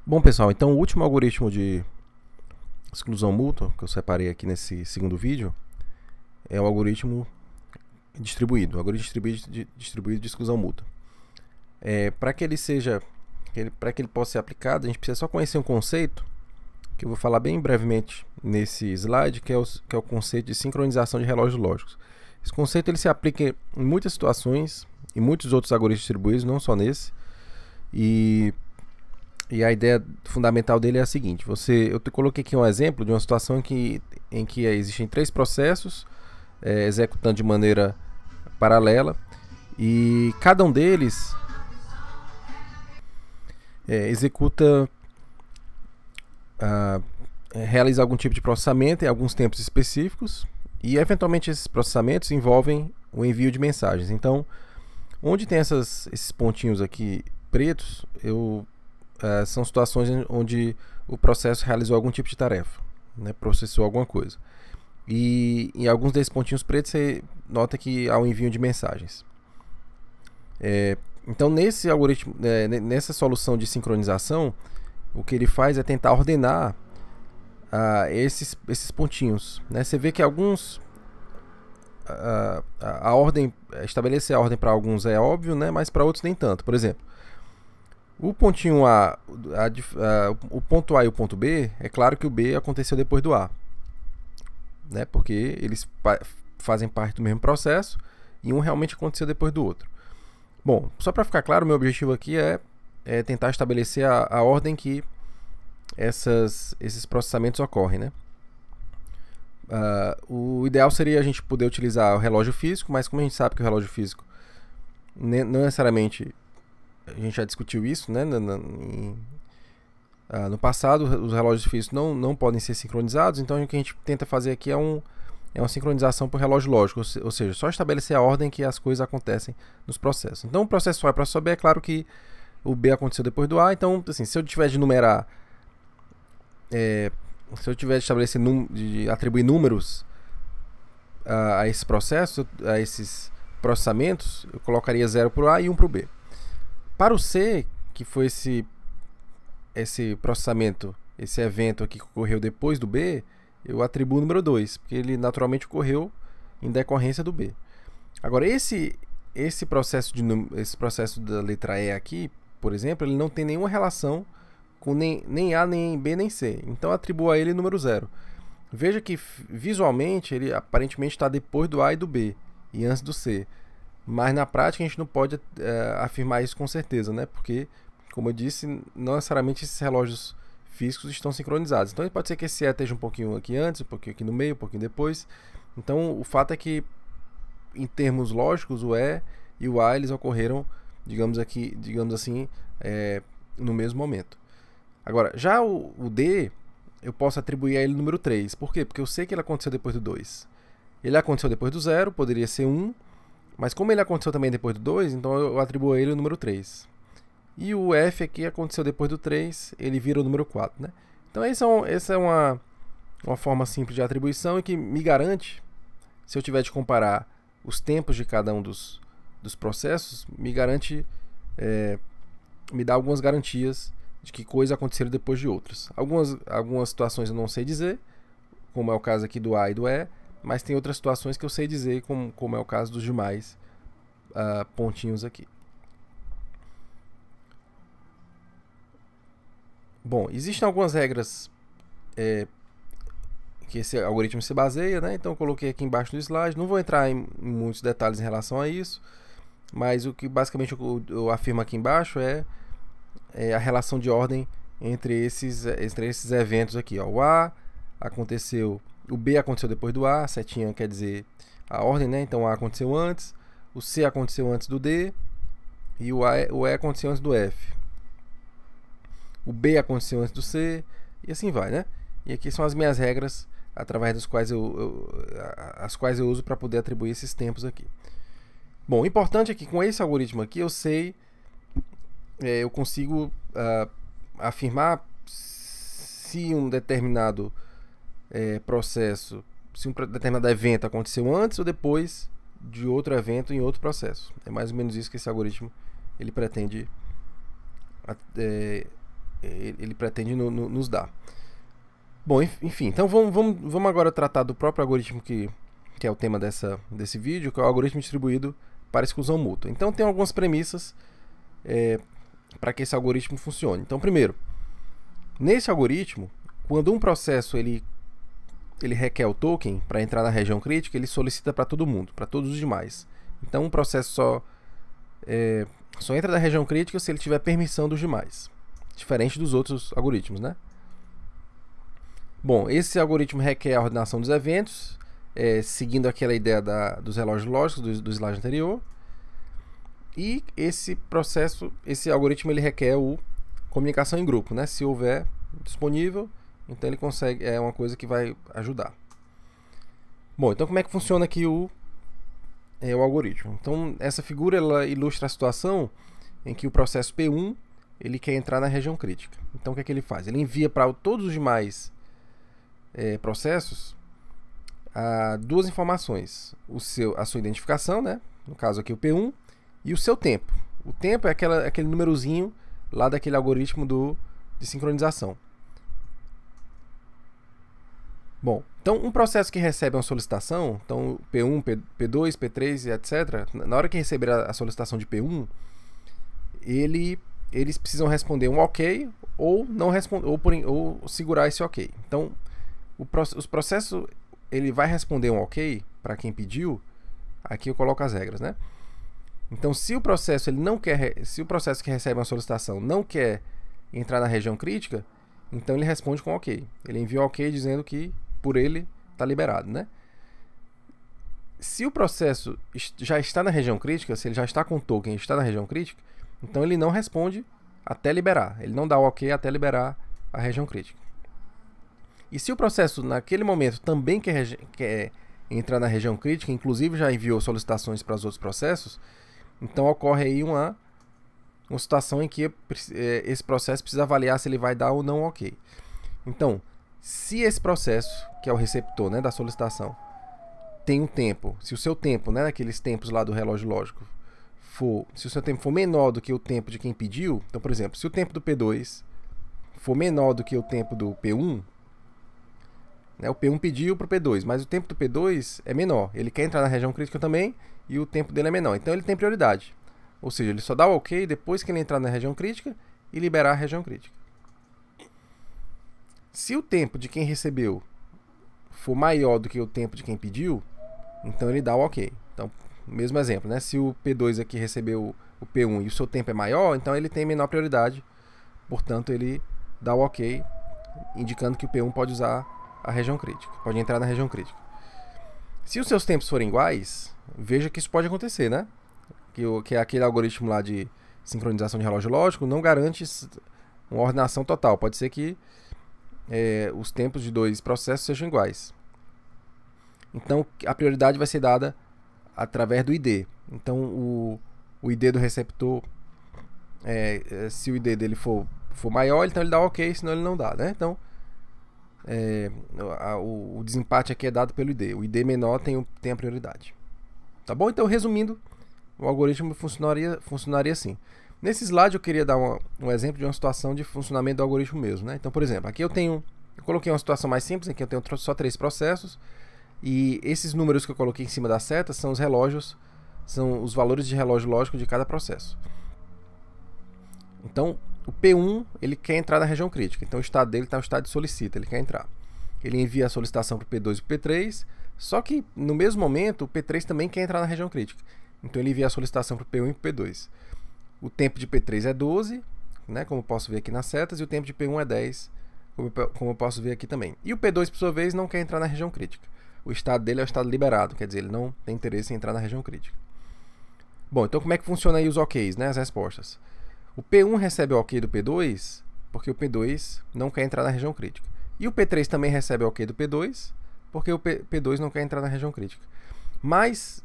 Bom, pessoal, então o último algoritmo de exclusão mútua que eu separei aqui nesse segundo vídeo é o algoritmo distribuído, distribuído de exclusão mútua. Para que ele seja, para que ele possa ser aplicado, a gente precisa só conhecer um conceito que eu vou falar bem brevemente nesse slide, que é o conceito de sincronização de relógios lógicos. Esse conceito ele se aplica em muitas situações, em muitos outros algoritmos distribuídos, não só nesse. E a ideia fundamental dele é a seguinte: eu te coloquei aqui um exemplo de uma situação em que existem três processos executando de maneira paralela, e cada um deles realiza algum tipo de processamento em alguns tempos específicos, e eventualmente esses processamentos envolvem o envio de mensagens. Então, onde tem esses pontinhos aqui pretos, são situações onde o processo realizou algum tipo de tarefa, né, processou alguma coisa. E em alguns desses pontinhos pretos você nota que há um envio de mensagens. Então, nesse algoritmo, nessa solução de sincronização, o que ele faz é tentar ordenar esses pontinhos, né? Você vê que alguns a ordem, estabelecer a ordem para alguns é óbvio, né? Mas para outros nem tanto. Por exemplo, o pontinho o ponto A e o ponto B, é claro que o B aconteceu depois do A, né? Porque eles fazem parte do mesmo processo e um realmente aconteceu depois do outro. Bom, só para ficar claro, o meu objetivo aqui é tentar estabelecer a ordem que esses processamentos ocorrem, né? O ideal seria a gente poder utilizar o relógio físico, mas como a gente sabe que o relógio físico não necessariamente, a gente já discutiu isso, né? No passado, os relógios físicos não podem ser sincronizados, então o que a gente tenta fazer aqui é uma sincronização por relógio lógico, ou seja, só estabelecer a ordem que as coisas acontecem nos processos. Então, o processo A e o processo B, é claro que o B aconteceu depois do A, então, assim, se eu tiver de numerar, se eu tiver de estabelecer, de atribuir números a esse processo, a esses processamentos, eu colocaria 0 para o A e 1 para o B. Para o C, que foi esse processamento, esse evento aqui que ocorreu depois do B, eu atribuo o número 2, porque ele naturalmente ocorreu em decorrência do B. Agora, esse processo da letra E aqui, por exemplo, ele não tem nenhuma relação com nem A, nem B, nem C. Então, atribuo a ele o número 0. Veja que, visualmente, ele aparentemente está depois do A e do B, e antes do C. Mas, na prática, a gente não pode afirmar isso com certeza, né? Porque, como eu disse, não necessariamente esses relógios físicos estão sincronizados. Então, pode ser que esse E esteja um pouquinho aqui antes, um pouquinho aqui no meio, um pouquinho depois. Então, o fato é que, em termos lógicos, o E e o A eles ocorreram, digamos assim, no mesmo momento. Agora, já o D, eu posso atribuir a ele o número 3. Por quê? Porque eu sei que ele aconteceu depois do 2. Ele aconteceu depois do 0, poderia ser 1, mas como ele aconteceu também depois do 2, então eu atribuo a ele o número 3. E o F aqui aconteceu depois do 3, ele vira o número 4, né? Então essa é uma forma simples de atribuição e que me garante, se eu tiver de comparar os tempos de cada um dos processos, me dá algumas garantias de que coisas aconteceram depois de outras. Algumas situações eu não sei dizer, como é o caso aqui do A e do E, mas tem outras situações que eu sei dizer, como é o caso dos demais pontinhos aqui. Bom, existem algumas regras que esse algoritmo se baseia, né? Então eu coloquei aqui embaixo do slide. Não vou entrar em muitos detalhes em relação a isso, mas o que basicamente eu afirmo aqui embaixo é a relação de ordem entre esses eventos aqui. Ó. O A aconteceu, o B aconteceu depois do A, a setinha quer dizer a ordem, né? Então o A aconteceu antes, o C aconteceu antes do D e o E aconteceu antes do F. O B aconteceu antes do C e assim vai, né? E aqui são as minhas regras através das quais as quais eu uso para poder atribuir esses tempos aqui. Bom, o importante é que com esse algoritmo aqui eu consigo afirmar se um determinado processo, se um determinado evento aconteceu antes ou depois de outro evento em outro processo. É mais ou menos isso que esse algoritmo ele pretende ele pretende nos dar. Bom, enfim, então vamos agora tratar do próprio algoritmo que é o tema desse vídeo, que é o algoritmo distribuído para exclusão mútua. Então tem algumas premissas para que esse algoritmo funcione. Então, primeiro, nesse algoritmo, quando um processo ele requer o token para entrar na região crítica, ele solicita para todo mundo, para todos os demais. Então um processo só entra na região crítica se ele tiver permissão dos demais, diferente dos outros algoritmos, né? Bom, esse algoritmo requer a ordenação dos eventos, seguindo aquela ideia dos relógios lógicos do slide anterior. E esse algoritmo ele requer comunicação em grupo, né? Se houver disponível, então ele consegue, é uma coisa que vai ajudar. Bom, então como é que funciona aqui o algoritmo? Então essa figura ela ilustra a situação em que o processo P1 ele quer entrar na região crítica. Então o que é que ele faz? Ele envia para todos os demais processos duas informações: a sua identificação, né? No caso aqui o P1, e o seu tempo. O tempo é aquele númerozinho lá daquele algoritmo de sincronização. Bom, então um processo que recebe uma solicitação, então P1, P2, P3 e etc., na hora que receber a solicitação de P1, eles precisam responder um OK ou não responder, ou segurar esse OK. Então, os processos ele vai responder um OK para quem pediu. Aqui eu coloco as regras, né? Então, se o processo que recebe uma solicitação não quer entrar na região crítica, então ele responde com OK. Ele envia um OK dizendo que por ele está liberado, né? Se o processo já está na região crítica, se ele já está com o token e está na região crítica, então ele não responde até liberar. Ele não dá o OK até liberar a região crítica. E se o processo naquele momento também quer entrar na região crítica, inclusive já enviou solicitações para os outros processos, então ocorre aí uma situação em que esse processo precisa avaliar se ele vai dar ou não OK. Então, se esse processo, que é o receptor, né, da solicitação, tem um tempo, se o seu tempo, né, aqueles tempos lá do relógio lógico, se o seu tempo for menor do que o tempo de quem pediu, então, por exemplo, se o tempo do P2 for menor do que o tempo do P1, né, o P1 pediu para o P2, mas o tempo do P2 é menor. Ele quer entrar na região crítica também e o tempo dele é menor. Então ele tem prioridade. Ou seja, ele só dá o OK depois que ele entrar na região crítica e liberar a região crítica. Se o tempo de quem recebeu for maior do que o tempo de quem pediu, então ele dá o OK. Então, mesmo exemplo, né? Se o P2 aqui recebeu o P1 e o seu tempo é maior, então ele tem menor prioridade. Portanto, ele dá o OK, indicando que o P1 pode usar a região crítica, pode entrar na região crítica. Se os seus tempos forem iguais, veja que isso pode acontecer, né? Que aquele algoritmo lá de sincronização de relógio lógico não garante uma ordenação total. Pode ser que os tempos de dois processos sejam iguais. Então, a prioridade vai ser dada através do ID. Então, o ID do receptor, se o ID dele for maior, então ele dá OK, senão ele não dá, né? Então, o desempate aqui é dado pelo ID. O ID menor tem a prioridade. Tá bom? Então, resumindo, o algoritmo funcionaria assim. Nesse slide eu queria dar um exemplo de uma situação de funcionamento do algoritmo mesmo, né? Então, por exemplo, aqui eu coloquei uma situação mais simples, em que eu tenho só 3 processos, e esses números que eu coloquei em cima da seta são os relógios, são os valores de relógio lógico de cada processo. Então, o P1 ele quer entrar na região crítica, então o estado dele está no estado de solicita, ele quer entrar. Ele envia a solicitação para o P2 e para o P3, só que no mesmo momento o P3 também quer entrar na região crítica. Então ele envia a solicitação para o P1 e para o P2. O tempo de P3 é 12, né, como eu posso ver aqui nas setas, e o tempo de P1 é 10, como eu posso ver aqui também. E o P2, por sua vez, não quer entrar na região crítica. O estado dele é o estado liberado, quer dizer, ele não tem interesse em entrar na região crítica. Bom, então como é que funciona aí os OKs, né, as respostas? O P1 recebe o OK do P2, porque o P2 não quer entrar na região crítica. E o P3 também recebe o OK do P2, porque o P2 não quer entrar na região crítica. Mas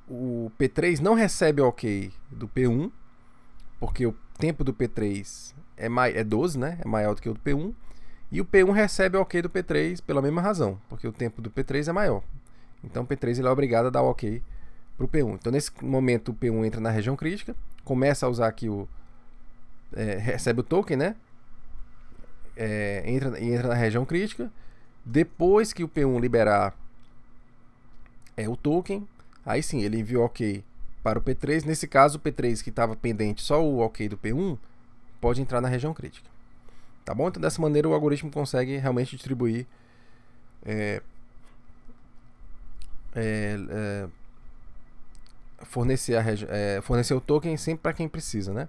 o P3 não recebe o OK do P1, porque o tempo do P3 é 12, né? É maior do que o do P1. E o P1 recebe o OK do P3 pela mesma razão, porque o tempo do P3 é maior. Então o P3 ele é obrigado a dar o OK para o P1. Então nesse momento o P1 entra na região crítica, começa a usar aqui recebe o token, né? Entra na região crítica. Depois que o P1 liberar o token, aí sim ele envia o OK para o P3. Nesse caso, o P3 que estava pendente só o OK do P1 pode entrar na região crítica. Tá bom? Então dessa maneira o algoritmo consegue realmente distribuir fornecer o token sempre para quem precisa, né?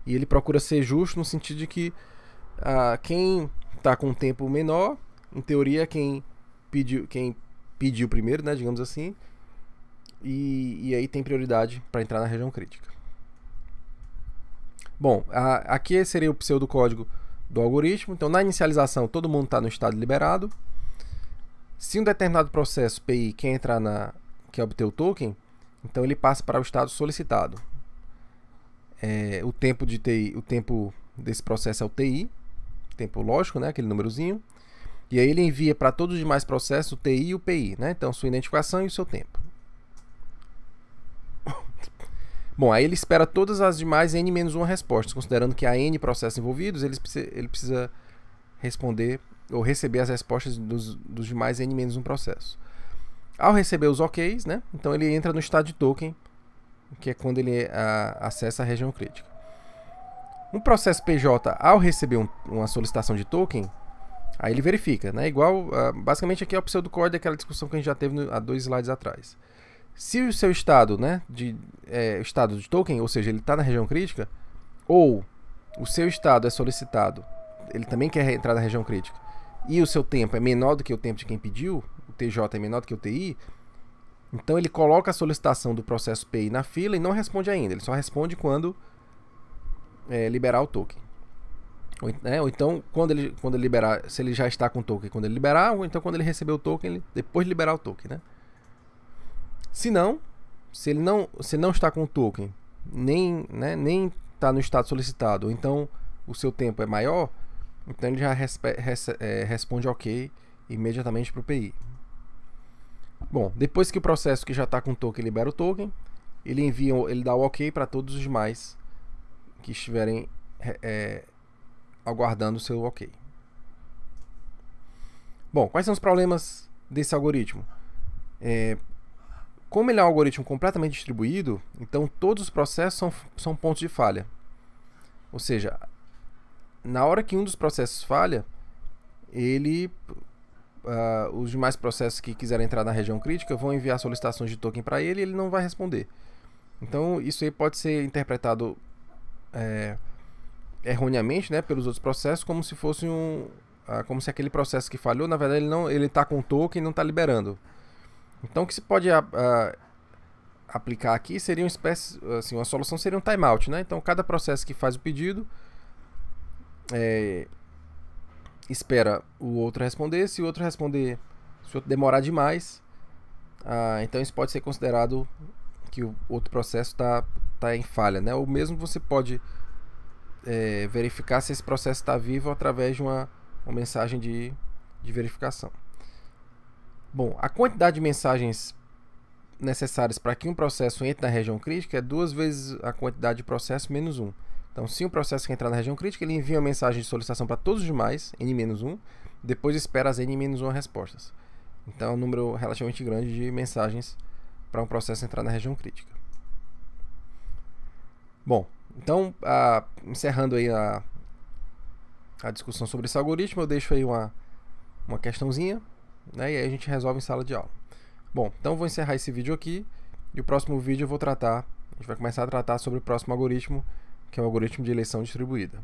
E ele procura ser justo no sentido de que quem está com um tempo menor, em teoria quem pediu primeiro, né, digamos assim, e aí tem prioridade para entrar na região crítica. Bom, aqui seria o pseudocódigo do algoritmo. Então, na inicialização, todo mundo está no estado liberado. Se um determinado processo PI quer obter o token, então ele passa para o estado solicitado. O tempo desse processo é o TI, tempo lógico, né, aquele númerozinho. E aí ele envia para todos os demais processos o TI e o PI, né? Então, sua identificação e o seu tempo. Bom, aí ele espera todas as demais N-1 respostas, considerando que há N processos envolvidos, ele precisa responder ou receber as respostas dos demais N-1 processos. Ao receber os OKs, né, então ele entra no estado de token, que é quando ele acessa a região crítica. Um processo PJ, ao receber uma solicitação de token, aí ele verifica, né, basicamente aqui é o pseudocódigo daquela discussão que a gente já teve há 2 slides atrás. Se o seu estado, né, estado de token, ou seja, ele está na região crítica, ou o seu estado é solicitado, ele também quer entrar na região crítica, e o seu tempo é menor do que o tempo de quem pediu, o TJ é menor do que o TI, então ele coloca a solicitação do processo PI na fila e não responde ainda, ele só responde quando liberar o token. Ou então, quando ele liberar, se ele já está com o token quando ele liberar, ou então quando ele receber o token, depois de liberar o token, né? Se ele não está com o token, nem está no estado solicitado, ou então o seu tempo é maior, então ele já responde OK imediatamente para o PI. Bom, depois que o processo que já está com o token libera o token, ele dá o OK para todos os demais que estiverem aguardando o seu OK. Bom, quais são os problemas desse algoritmo? Como ele é um algoritmo completamente distribuído, então todos os processos são pontos de falha. Ou seja, na hora que um dos processos falha, os demais processos que quiserem entrar na região crítica vão enviar solicitações de token para ele e ele não vai responder. Então isso aí pode ser interpretado erroneamente, né, pelos outros processos como se fosse como se aquele processo que falhou, na verdade ele está com o token e não está liberando. Então o que se pode aplicar aqui seria uma solução seria um timeout, né? Então cada processo que faz o pedido espera o outro responder. Se o outro demorar demais, então isso pode ser considerado que o outro processo está em falha, né? Ou mesmo você pode verificar se esse processo está vivo através de uma mensagem de verificação. Bom, a quantidade de mensagens necessárias para que um processo entre na região crítica é 2 vezes a quantidade de processo menos 1. Então, se um processo quer entrar na região crítica, ele envia uma mensagem de solicitação para todos os demais, N-1, depois espera as N-1 respostas. Então, é um número relativamente grande de mensagens para um processo entrar na região crítica. Bom, então, encerrando aí a discussão sobre esse algoritmo, eu deixo aí uma questãozinha, né, e aí a gente resolve em sala de aula. Bom, então vou encerrar esse vídeo aqui, e o próximo vídeo a gente vai começar a tratar sobre o próximo algoritmo, que é o algoritmo de eleição distribuída.